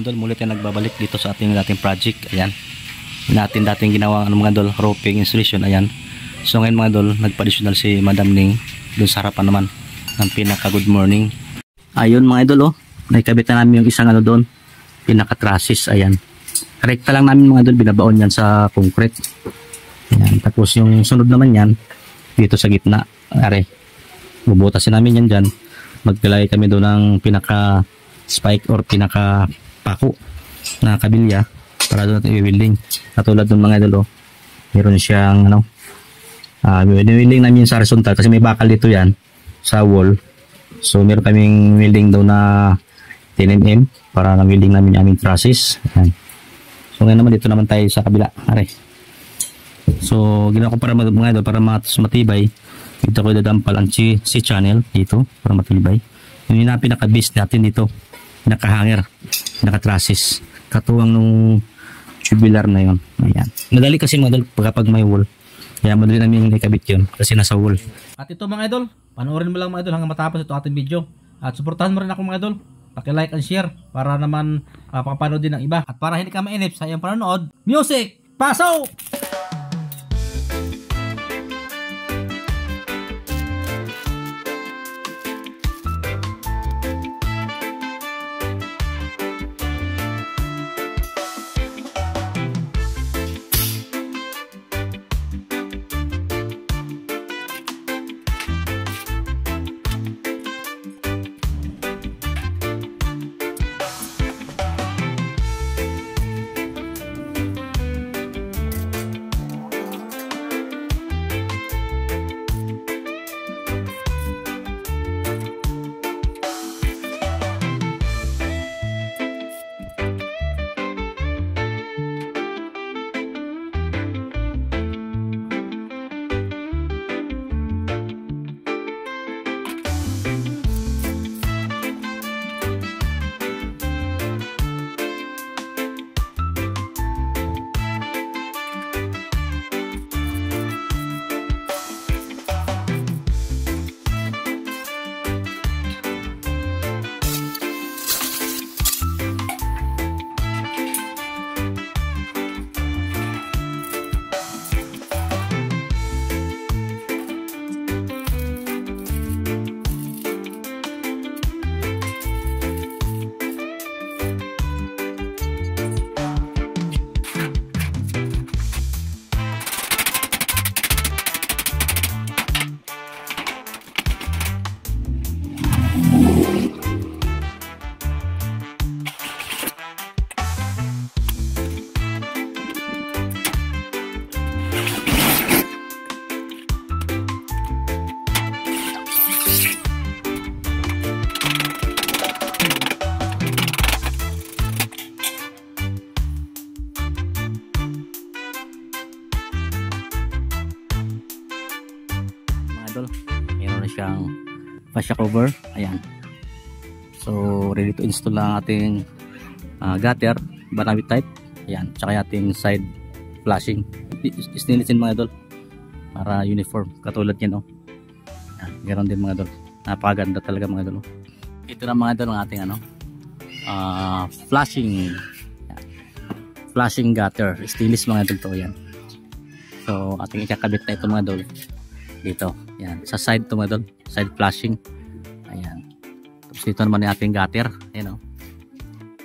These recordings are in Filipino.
idol, muli tayo nagbabalik dito sa ating project. Ayan, natin dating ginawang mga idol, roofing installation. Ayan, so ngayon mga idol, nagpa-additional si Madam Ning dun sa harapan naman ng pinaka good morning. Ayun mga idol, naikabit na namin yung isang doon, pinaka trusses. Ayan, rekta lang namin mga idol, binabaon yan sa concrete. Ayan, tapos yung sunod naman yan dito sa gitna, bubutasin namin yan dyan. Maglalagay kami doon ng pinaka spike or pinaka pako na kabilya para doon natin i-welding. Katulad ng mga idol, meron siyang i-welding namin sa horizontal kasi may bakal dito yan sa wall. So meron kaming welding doon na 10mm para na-welding namin yung aming trusses. Ayan. So ngayon naman dito naman tayo sa kabila. So ginawa ko para mga idol, para matibay. Dito ko idadampal ang C channel dito para matibay. Yung pinaka-base natin dito, pinaka-hanger, pinaka-trusses, katuwang nung tubular na yun. Ayan. Madali kasi mga idol kapag may wall. Kaya madali namin ikabit yun kasi nasa wall. At ito mga idol, panoorin mo lang mga idol hanggang matapos ito ating video. At suportahan mo rin ako mga idol. Paki-like and share para naman pakapanood din ng iba. At para hindi ka mainip sa iyong panonood, music! Pasok! Meron na siyang fascia cover. Ayan, so ready to install lang ating gutter, banawit type. Ayan, tsaka yung ating side flashing stainless din mga idol para uniform katulad yan. Ayan, meron din mga idol, napakaganda talaga mga idol. Ito na mga idol ang ating flashing gutter, stainless mga idol to. Yan, so ating ikakabit na ito mga idol dito. Yan, sa side to mga idol, side flashing. Ayan, tapos dito naman yung ating gutter. Ayan,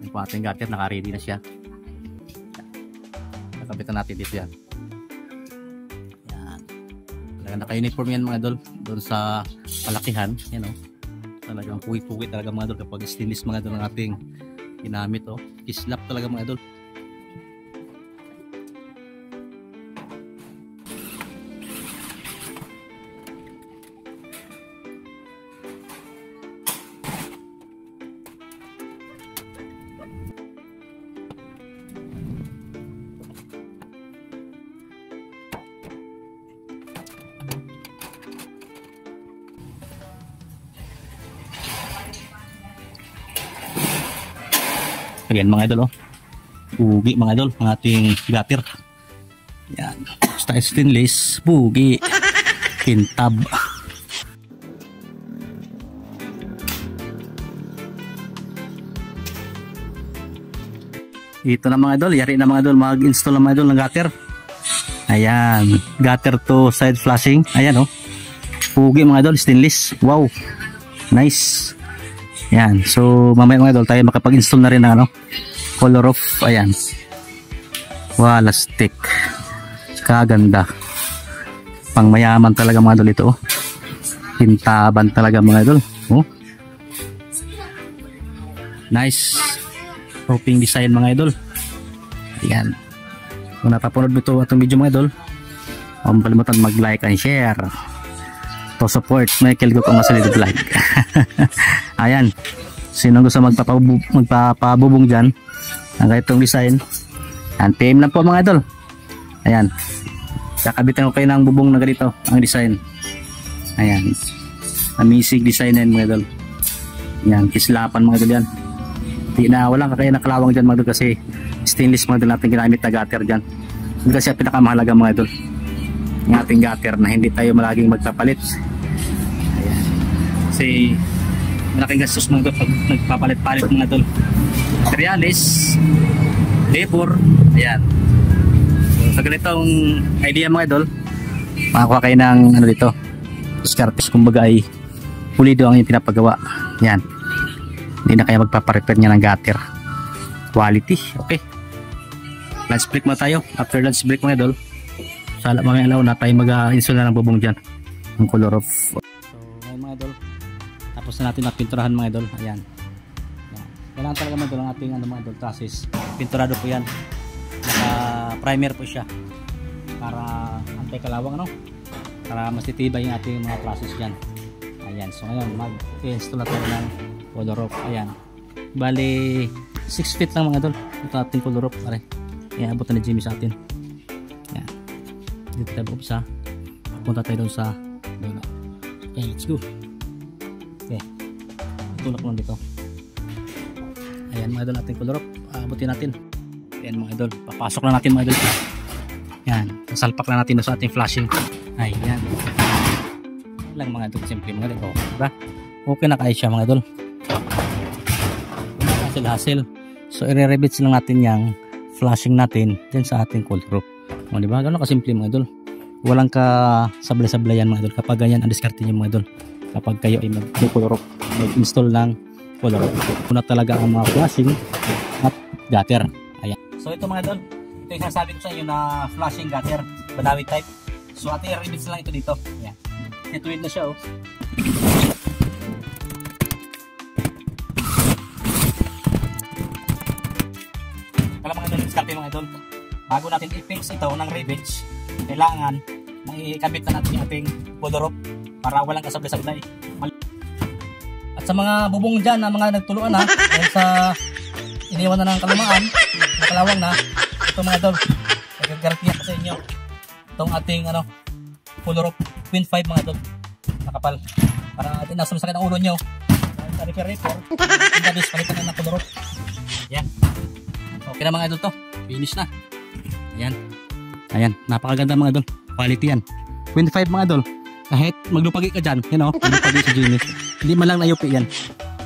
yung po ating gutter, naka-ready na siya. Nakabitan natin dito yan. Yan, talagang naka-uniform yan mga idol doon sa palakihan. Ayan, talagang puwit-puwit talaga mga idol kapag stainless mga idol ng ating ginamit. Kislap talaga mga idol. Ayan mga idol, bugi mga idol ang ating gutter. Yan, basta stainless, bugi, pintab. Ito na mga idol, yari na mga idol, mag-install na mga idol ng gutter. Ayan, gutter to side flashing. Ayan oh. Pugi mga idol, stainless. Wow. Nice. Ayan, so mamaya mga idol tayo makapag-install na rin ng ano, color of, ayan. Wala stick. Kaganda. Pang mayaman talaga mga idol ito oh. Pintaban talaga mga idol. Oh. Nice. Roping design mga idol. Ayan. Kung napapanood mo ito atong video mga idol, huwag kalimutan mag-like and share to support Michael Gok ang Masalid Vlog. Ayan, sino gusto magpapabubong dyan ang itong design, and PM lang po mga idol. Ayan, kakabitan ko kayo ng bubong na ganito ang design. Ayan, amazing design yan mga idol. Ayan, kislapan mga idol yan. Di na, walang kakaya nakalawang dyan mga idol, kasi stainless mga idol natin ginamit na gutter dyan. Kasi ang pinakamahalaga mga idol, yung ating gutter na hindi tayo malaging magpapalit. Ayan. Kasi malaking gastos mga idol pag nagpapalit-palit mga idol. Materialis, labor, ayan. So sa ganitong idea mga idol, makakuha kayo ng ano dito, discartes, kumbaga ay pulido ang yung pinapagawa. Ayan. Hindi na kayo magpaparepair niya ng gutter. Quality, okay. Lunch break muna tayo. After lunch break mga idol, sala mamaya alaw na tayo mag-install na ng bubong dyan ang color of. So ngayon mga idol, tapos na natin napinturahan mga idol. Ayan. Kailangan talaga mga idol ang ating ano mga idol, chassis. Pinturado po yan. Naka primer po siya para anti-kalawang ano, para mas titibay yung ating mga process dyan. Ayan. So ngayon mag-install na tayo ng color of. Ayan. Bali 6 feet lang mga idol ito ating color of. Pare, ayan, abot na ni Jimmy sa atin. Ayan, dito tayo buksa, punta tayo doon sa doon. Okay, let's go. Okay, tulak lang dito. Ayan mga idol, ating color of, abutin natin. Ayan mga idol, papasok lang natin mga idol. Ayan, sasalpak lang natin sa ating flashing. Ayan lang mga idol, simple mga idol. Diba? Okay na kayo siya mga idol. Hassle. So i-rebits lang natin yung flashing natin din sa ating color of. O diba? Gano'n kasimple mga idol. Walang ka sablay-sablayan mga idol. Kapag ganyan ang diskarte nyo mga idol, kapag kayo ay mag-color of, mag-install ng color of, una talaga ang mga flashing at gutter. Ayan. So ito mga idol, ito yung sasabi ko sa inyo na flashing gutter, Banawi type. So ating i-rebits lang ito dito. Ayan. Ituwid na siya oh. Kala mga idol, diskarte mga idol, bago natin i-fix ito ng rivets, kailangan maikabit na natin yung ating color of para walang kasablay-sablay. At sa mga bubong dyan na mga nagtuluan ha, dahil sa iniwan na ng kalumaan, nakalawang na, ito mga idol, nagagarantiya ko sa inyo itong ating ano, color of 0.5 mga idol, nakapal, para natin nasumasakit ang ulo nyo sa repair, indabis, palitan na ng color of. Yan. Okay na mga idol to. Finish na. Ayan. Ayan. Napakaganda mga idol. Quality yan. 25 mga idol. Kahit maglupagi ka dyan. You know, maglupagi sa Jimmy. Hindi man lang nayupi yan.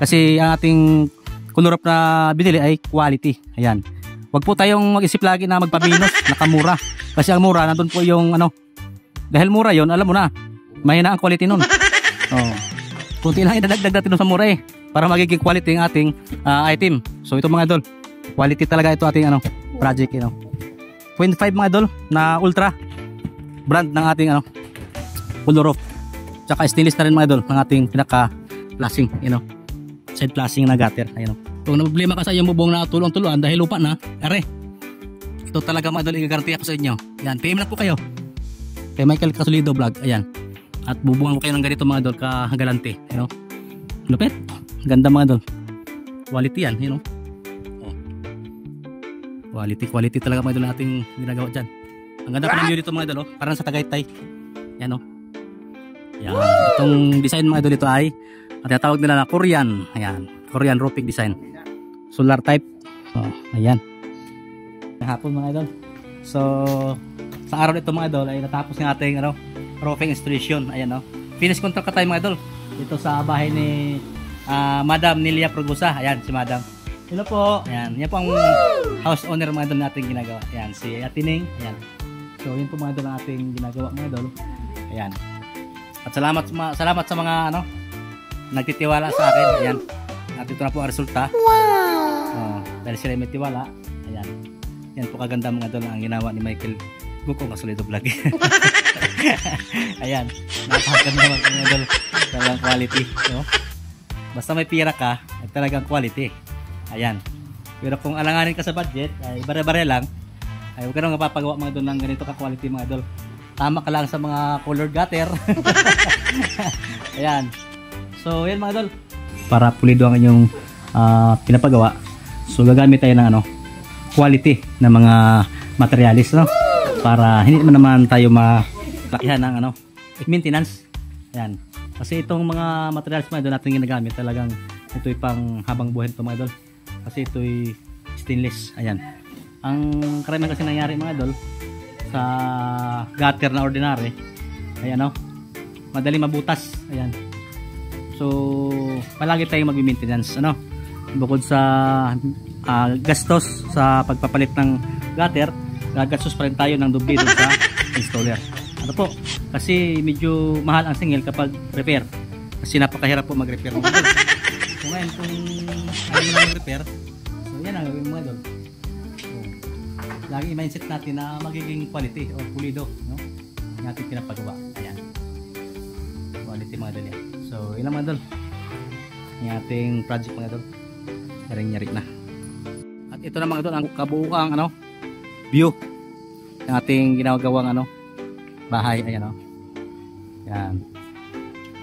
Kasi ang ating color of na binili ay quality. Ayan. Huwag po tayong mag-isip lagi na magpabinos. Nakamura. Kasi ang mura, nandun po yung ano. Dahil mura yon, alam mo na. Mahina ang quality nun. Oh. Kunti lang idadagdag natin sa mura eh. Para magiging quality ang ating item. So ito mga idol, quality talaga ito ating ano, project, you know. 0.5 mga idol na ultra brand ng ating ano, color of. Tsaka stainless na rin mga idol ng ating pinaka flashing, you know. Side flashing na gutter, you know. Kung na problema ka sa iyong bubong na tulong-tuluan dahil lupa na, are. Ito talaga mga idol, igagarantiya ko sa inyo. Yan, PM lang po kayo. Kay Michael Casulido Vlog, ayan. At bubungan ko kayo ng ganito mga idol, kagalante, you know. Lupit. Ganda mga idol. Quality yan, you know. Quality talaga mga idol nating ginagawa dyan. Ang ganda pa ng view dito mga idol, parang sa Tagaytay. Yan o. Yan. Itong design mga idol ito ay tinatawag nila na Korean. Ayan. Korean roofing design. Solar type. Oh, ayan. Hapon mga idol. So sa araw nito mga idol ay natapos ng ating ano, roofing installation. Ayan o. Finish contract ka tayo mga idol. Dito sa bahay ni Madam Nelia Progusa. Ayan si Madam. Hello po. Ayan, yan po ang house owner mga idol nating ginagawa. Ayan, si Atining. Ayan. So, yun po mga idol ang ating ginagawa mga idol. Ayan. At salamat sa mga ano, nagtitiwala sa akin. Ayan. At ito na po ang resulta. Wow! Dahil sila may tiwala. Ayan. Yan po kaganda mga idol ang ginawa ni Michael Guko Kasulido Vlog. Ayan. Napakaganda mga idol. Talagang quality. No? Basta may pira ka, ay talagang quality. Ayan. Pero kung alanganin ka sa budget, ay bare-bare lang, ay huwag ka nang mapapagawa mga idol ng ganito ka-quality mga idol. Tama ka lang sa mga colored gutter. Ayan. So, yan mga idol. Para pulido ang inyong pinapagawa. So, gagamit tayo ng ano, quality na mga materialis, no? Para hindi naman tayo malakihan ng ano, maintenance. Ayan. Kasi itong mga materials mga idol natin ginagamit, talagang ito'y pang habang buhay ito mga idol. Kasi ito'y stainless. Ayan. Ang karamihan kasi nangyari mga idol sa gutter na ordinary ay ano, madali mabutas. Ayan. So, palagi tayong mag-maintenance, ano? Bukod sa gastos sa pagpapalit ng gutter, gagastos pa rin tayo ng doble doon sa installer. Ano po? Kasi medyo mahal ang singil kapag repair. Kasi napakahirap po mag-repair mga idol. So ngayon, kung ayaw mo na mag-repair, so yan ang gawin mga idol. So, lagi i-mindset natin na magiging quality o pulido, no? Yung ating pinapagawa. Ayan. Quality mga idol yan. So, yun lang mga idol. Yung ating project mga idol. Yaring-yari na. At ito na mga idol, ang kabuuang ano, view ng ating ginagawang ano, bahay. Ayan o. Yan.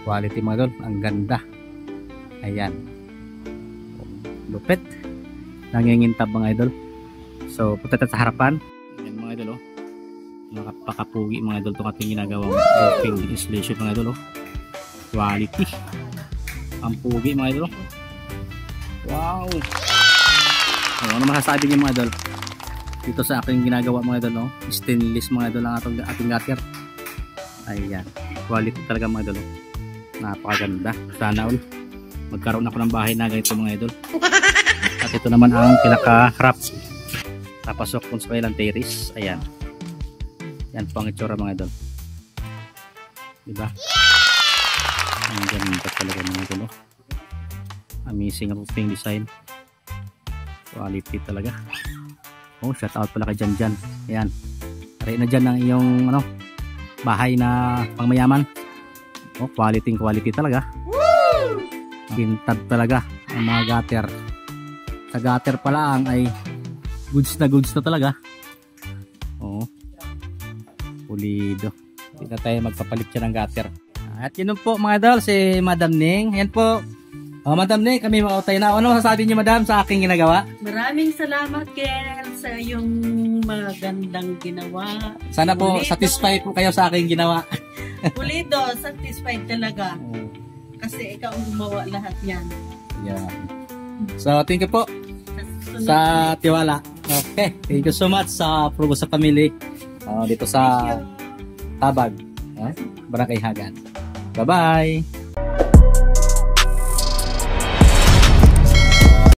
Quality mga idol. Ang ganda. Ayan. Lupit. Nangingintab mga idol. So, punta tayo sa harapan. Ayan mga idol o. Napakapugi mga idol itong ating ginagawang roofing installation mga idol o. Quality. Ang pugi mga idol o. Wow. So, ano masasabi niyo mga idol? Dito sa aking ginagawa mga idol, no? Stainless mga idol ang ating gutter. Ayan. Quality talaga mga idol. Napakaganda. Sana all magkaroon ako ng bahay na ganito mga idol. At ito naman ang pinaka-harap. Tapasok kung sa ilang terrace. Ayan. Yan po ang itsura mga idol. Diba? Ang ganda talaga mga idol. Amazing roofing design. Quality talaga. Oh, shout out pala kay Jan. Ayan. Tari na dyan ang iyong ano, bahay na pangmayaman. Oh, quality talaga. Bintad talaga ang mga gutter. Sa gutter pa lang ay goods na talaga. Oh. Pulido. Hindi na tayo magpapalit siya ng gutter. At yun po mga idol, si Madam Ning. Ayan po. Oh, Madam Ning, kami mautay na. Ano masasabi niyo Madam sa aking ginagawa? Maraming salamat Ken sa iyong magandang ginawa. Sana po Pulido. satisfied po kayo sa aking ginawa. Pulido, satisfied talaga. Kasi ikaw ang gumawa lahat yan. Yeah. So, thank you po sa tiwala. Okay, thank you so much sa Prugo sa Family dito sa Tabag, Barangay Hagan. Bye-bye!